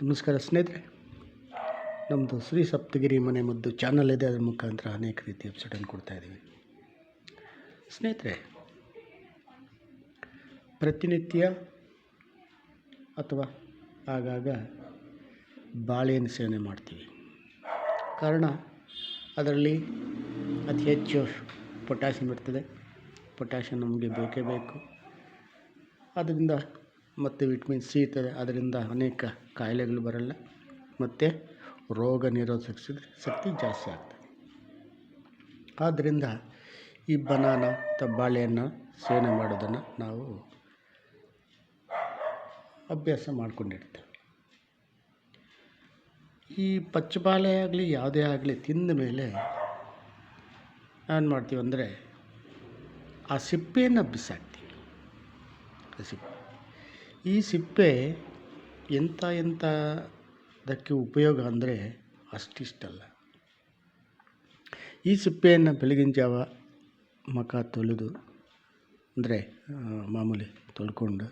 ನಮಸ್ಕಾರ ಸ್ನೇಹಿತರೆ, ನಮ್ಮದು ಶ್ರೀ ಸಪ್ತಗಿರಿ ಮನೆ ಮದ್ದು ಚಾನಲ್ ಇದೆ. ಅದರ ಮುಖಾಂತರ ಅನೇಕ ರೀತಿಯ ಎಪಿಸೋಡನ್ನು ಕೊಡ್ತಾಯಿದ್ದೀವಿ. ಸ್ನೇಹಿತರೆ, ಪ್ರತಿನಿತ್ಯ ಅಥವಾ ಆಗಾಗ ಬಾಳೆಹಣ್ಣು ಸೇವನೆ ಮಾಡ್ತೀವಿ. ಕಾರಣ ಅದರಲ್ಲಿ ಅತಿ ಹೆಚ್ಚು ಪೊಟ್ಯಾಷಿಯಮ್ ಇರ್ತದೆ. ಪೊಟ್ಯಾಷಿಯಮ್ ನಮಗೆ ಬೇಕೇ ಬೇಕು. ಅದರಿಂದ ಮತ್ತು ವಿಟಮಿನ್ ಸಿ ಇರ್ತದೆ. ಅದರಿಂದ ಅನೇಕ ಕಾಯಿಲೆಗಳು ಬರಲ್ಲ ಮತ್ತು ರೋಗ ನಿರೋಧಕ ಶಕ್ತಿ ಜಾಸ್ತಿ ಆಗ್ತದೆ. ಆದ್ದರಿಂದ ಈ ಬನಾನಾ ಅಥವಾ ಬಾಳೆಹಣ್ಣು ಸೇವನೆ ಮಾಡೋದನ್ನು ನಾವು ಅಭ್ಯಾಸ ಮಾಡ್ಕೊಂಡಿರ್ತೇವೆ. ಈ ಪಚ್ಚಬಾಳೆ ಆಗಲಿ ಯಾವುದೇ ಆಗಲಿ ತಿಂದ ಮೇಲೆ ಏನು ಮಾಡ್ತೀವಿ ಅಂದರೆ ಆ ಸಿಪ್ಪೆಯನ್ನು ಬಿಸಾಕ್ತೀವಿ. ಈ ಸಿಪ್ಪೆ ಎಂಥದಕ್ಕೆ ಉಪಯೋಗ ಅಂದರೆ ಅಷ್ಟಿಷ್ಟಲ್ಲ. ಈ ಸಿಪ್ಪೆಯನ್ನು ಬೆಳಗಿನ ಜಾವ ಮುಖ ತೊಳೆದು ಅಂದರೆ ಮಾಮೂಲಿ ತೊಳ್ಕೊಂಡು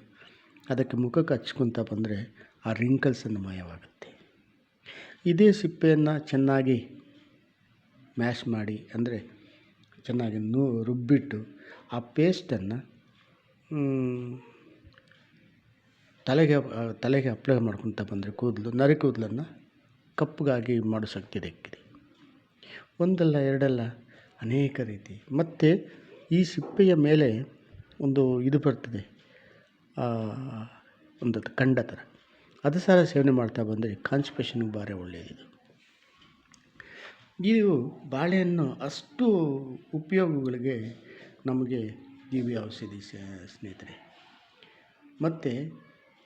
ಅದಕ್ಕೆ ಮುಖಕ್ಕೆ ಹಚ್ಕೊತ ಬಂದರೆ ಆ ರಿಂಕಲ್ಸನ್ನು ಮಾಯವಾಗುತ್ತೆ. ಇದೇ ಸಿಪ್ಪೆಯನ್ನು ಚೆನ್ನಾಗಿ ಮ್ಯಾಶ್ ಮಾಡಿ ಅಂದರೆ ಚೆನ್ನಾಗಿ ರುಬ್ಬಿಟ್ಟು ಆ ಪೇಸ್ಟನ್ನು ತಲೆಗೆ ಅಪ್ಲೈ ಮಾಡ್ಕೊತ ಬಂದರೆ ನರಿ ಕೂದಲನ್ನು ಕಪ್ಪಗಾಗಿ ಮಾಡೋ ಶಕ್ತಿ ಇದಕ್ಕಿದೆ. ಒಂದಲ್ಲ ಎರಡಲ್ಲ ಅನೇಕ ರೀತಿ. ಮತ್ತು ಈ ಸಿಪ್ಪೆಯ ಮೇಲೆ ಒಂದು ಇದು ಬರ್ತದೆ, ಒಂದು ಕಂಡ ಥರ, ಅದು ಸಹ ಸೇವನೆ ಮಾಡ್ತಾ ಬಂದರೆ ಕಾನ್ಸ್ಟಿಪೇಷನ್ಗೆ ಭಾರಿ ಒಳ್ಳೆಯದು. ಇದು ಬಾಳೆಹಣ್ಣು ಅಷ್ಟು ಉಪಯೋಗಗಳಿಗೆ ನಮಗೆ ದಿವ್ಯ ಔಷಧಿ ಸ್ನೇಹಿತರೆ. ಮತ್ತು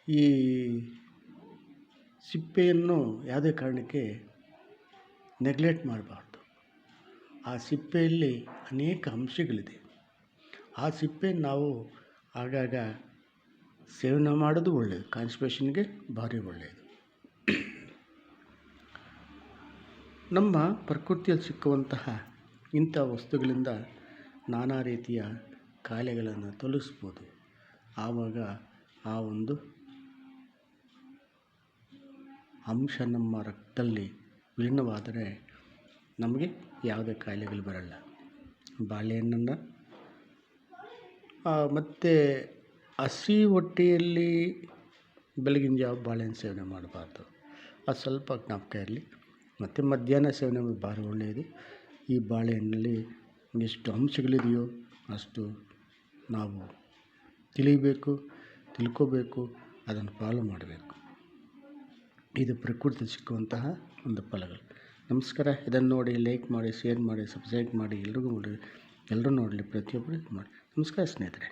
ಈ ಸಿಪ್ಪೆಯನ್ನು ಯಾವುದೇ ಕಾರಣಕ್ಕೆ ನೆಗ್ಲೆಕ್ಟ್ ಮಾಡಬಾರ್ದು. ಆ ಸಿಪ್ಪೆಯಲ್ಲಿ ಅನೇಕ ಅಂಶಗಳಿದೆ. ಆ ಸಿಪ್ಪೆಯನ್ನು ನಾವು ಆಗಾಗ ಸೇವನೆ ಮಾಡೋದು ಒಳ್ಳೆಯದು. ಕಾನ್ಸ್ಟಿಪೇಷನ್ಗೆ ಭಾರಿ ಒಳ್ಳೆಯದು. ನಮ್ಮ ಪ್ರಕೃತಿಯಲ್ಲಿ ಸಿಕ್ಕುವಂತಹ ಇಂಥ ವಸ್ತುಗಳಿಂದ ನಾನಾ ರೀತಿಯ ಕಾಯಿಲೆಗಳನ್ನು ತೊಲಗಿಸ್ಬೋದು. ಆವಾಗ ಆ ಒಂದು ಅಂಶ ನಮ್ಮ ರಕ್ತದಲ್ಲಿ ವಿಲೀನವಾದರೆ ನಮಗೆ ಯಾವುದೇ ಕಾಯಿಲೆಗಳು ಬರಲ್ಲ. ಬಾಳೆಹಣ್ಣನ್ನು ಮತ್ತು ಹಸಿ ಹೊಟ್ಟೆಯಲ್ಲಿ ಬೆಳಗಿನ ಜಾವ ಬಾಳೆಹಣ್ಣು ಸೇವನೆ ಮಾಡಬಾರ್ದು. ಅದು ಸ್ವಲ್ಪ ಜ್ಞಾಪಕ ಇರಲಿ. ಮತ್ತು ಮಧ್ಯಾಹ್ನ ಸೇವನೆ ಭಾರಿ ಒಳ್ಳೆಯದು. ಈ ಬಾಳೆಹಣ್ಣಲ್ಲಿ ಎಷ್ಟು ಅಂಶಗಳಿದೆಯೋ ಅಷ್ಟು ನಾವು ತಿಳ್ಕೋಬೇಕು, ಅದನ್ನು ಫಾಲೋ ಮಾಡಬೇಕು. ಇದು ಪ್ರಕೃತಿ ಸಿಕ್ಕುವಂತಹ ಒಂದು ಫಲಗಳು. ನಮಸ್ಕಾರ. ಇದನ್ನು ನೋಡಿ, ಲೈಕ್ ಮಾಡಿ, ಶೇರ್ ಮಾಡಿ, ಸಬ್ಸ್ಕ್ರೈಬ್ ಮಾಡಿ, ಎಲ್ಲರೂ ನೋಡಲಿ, ಪ್ರತಿಯೊಬ್ಬರು ಮಾಡಿ. ನಮಸ್ಕಾರ ಸ್ನೇಹಿತರೆ.